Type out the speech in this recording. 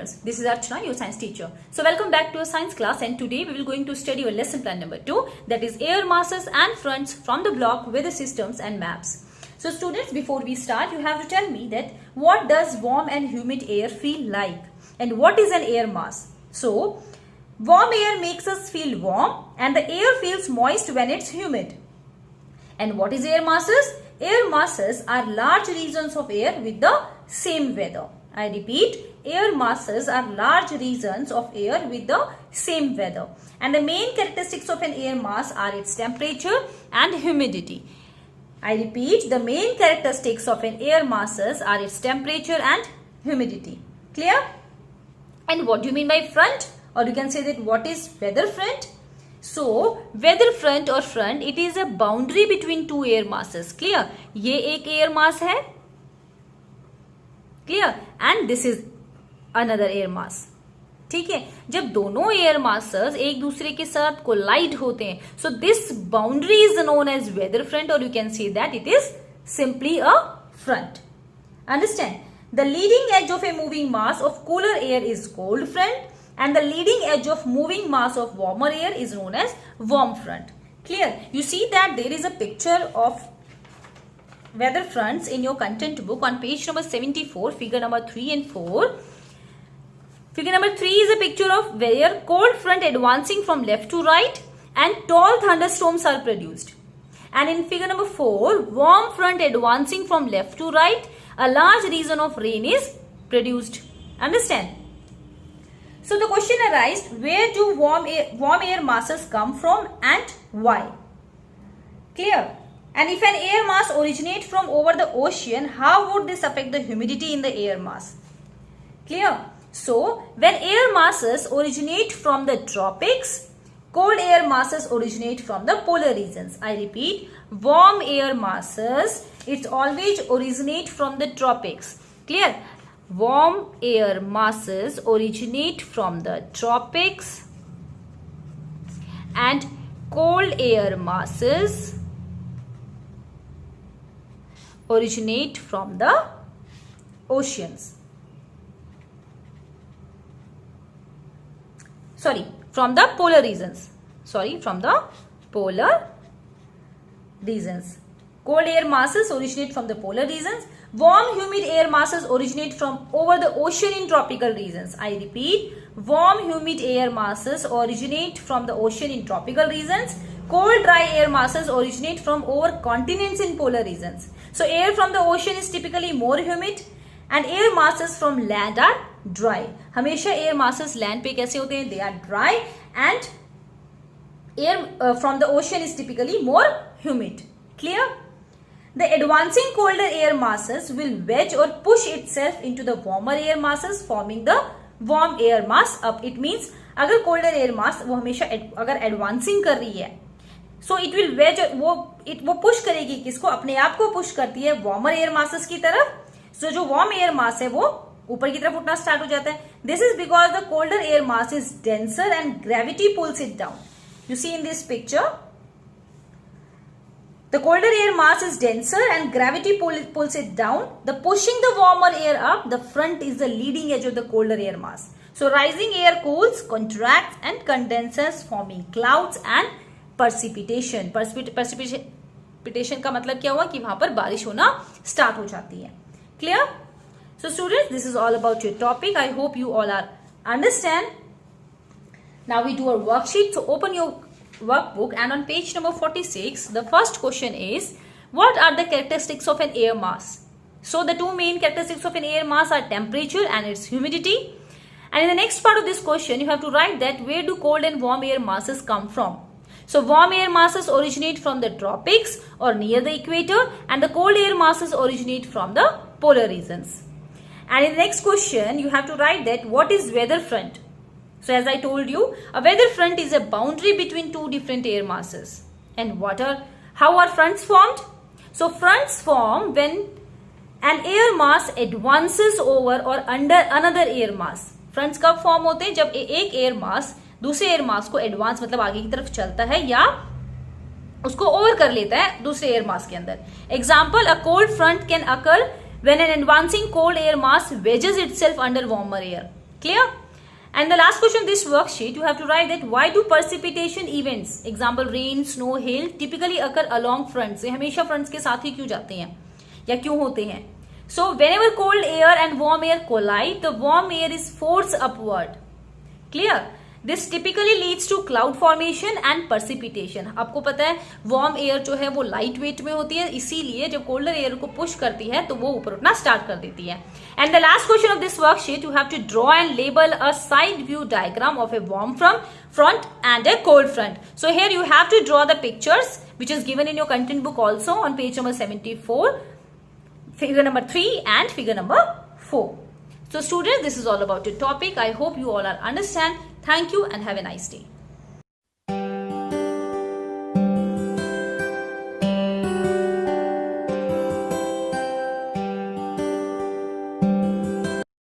learners. This is Archana, your science teacher. So welcome back to a science class, and today we will going to study our lesson plan number 2, that is air masses and fronts from the block, weather systems and maps. So students, before we start, you have to tell me that what does warm and humid air feel like and what is an air mass. So warm air makes us feel warm and the air feels moist when it's humid. And what is air masses? Air masses are large regions of air with the same weather. I repeat, air masses are large regions of air with the same weather. And the main characteristics of an air mass are its temperature and humidity. I repeat, the main characteristics of an air masses are its temperature and humidity. Clear? And what do you mean by front? Or you can say that what is weather front? So, weather front or front, it is a boundary between two air masses. Clear? ये एक air mass है. Clear? And this is another air mass. ठीक है, जब दोनों air masses एक दूसरे के साथ कोलाइड होते हैं, so this boundary is known as weather front, और you can see that it is simply a front. Understand? The leading edge of a moving mass of cooler air is cold front, and the leading edge of moving mass of warmer air is known as warm front. Clear? You see that there is a picture of weather fronts in your content book on page number 74, figure number 3 and 4. Figure number 3 is a picture of where cold front advancing from left to right and tall thunderstorms are produced. And in figure number 4, warm front advancing from left to right, a large region of rain is produced. Understand? So the question arises, where do warm air masses come from and why? Clear? And if an air mass originates from over the ocean, how would this affect the humidity in the air mass? Clear? So when air masses originate from the tropics, cold air masses originate from the polar regions. I repeat, warm air masses, it's always originate from the tropics. Clear? Warm air masses originate from the tropics and cold air masses originate from the oceans. From the polar regions. From the polar regions. Cold air masses originate from the polar regions. Warm humid air masses originate from over the ocean in tropical regions. I repeat, warm humid air masses originate from the ocean in tropical regions. Cold dry air masses originate from over continents in polar regions. So air from the ocean is typically more humid and air masses from land are dry. हमेशा air masses land पे कैसे होते हैं? They are dry, and air from the ocean is typically more humid. Clear? The advancing colder air masses will wedge or push itself into the warmer air masses, forming the warm air mass up. It means अगर colder air mass वो हमेशा अगर advancing कर रही है, so it will wedge, वो push करेगी किसको? अपने आप को push करती है warmer air masses की तरफ. So जो warm air mass है वो ऊपर की तरफ उठना start हो जाता है. This is because the colder air mass is denser and gravity pulls it down. You see in this picture, the colder air mass is denser and gravity pulls it down. The pushing the warmer air up, the front is the leading edge of the colder air mass. So rising air cools, contracts and condenses, forming clouds and precipitation. Precipitation का मतलब क्या हुआ कि वहां पर बारिश होना start हो जाती है. Clear? So students, this is all about your topic. I hope you all are understand. Now we do our worksheet. So open your workbook, and on page number 46, the first question is, what are the characteristics of an air mass? So the two main characteristics of an air mass are temperature and its humidity. And in the next part of this question, you have to write that where do cold and warm air masses come from? So warm air masses originate from the tropics or near the equator, and the cold air masses originate from the polar regions. And in the next question, you have to write that what is weather front? So as I told you, a weather front is a boundary between two different air masses. And how are fronts formed? So fronts form when an air mass advances over or under another air mass. Fronts कब form होते हैं? जब एक air mass दूसरे air mass को advance मतलब आगे की तरफ चलता है या उसको over कर लेता है दूसरे air mass के अंदर. Example, a cold front can occur when an advancing cold air mass wedges itself under warmer air. Clear? And the last question of this worksheet, you have to write that why do precipitation events, example rain, snow, hail, typically occur along fronts? ये हमेशा fronts के साथ ही क्यों जाते हैं या क्यों होते हैं? So whenever cold air and warm air collide, the warm air is forced upward. Clear? This typically leads to cloud formation and precipitation. आपको पता है वार्म एयर जो है वो लाइट वेट में होती है, इसीलिए जब कोल्डर एयर को पुश करती है तो वो ऊपर उठना स्टार्ट कर देती है. And the last question of this worksheet, you have to draw and label a side view diagram of a warm front and a cold front. So here you have to draw the pictures which is given in your content book also on page number 74, figure number 3 and figure number 4. So students, this is all about your topic. I hope you all are understand. Thank you and have a nice day.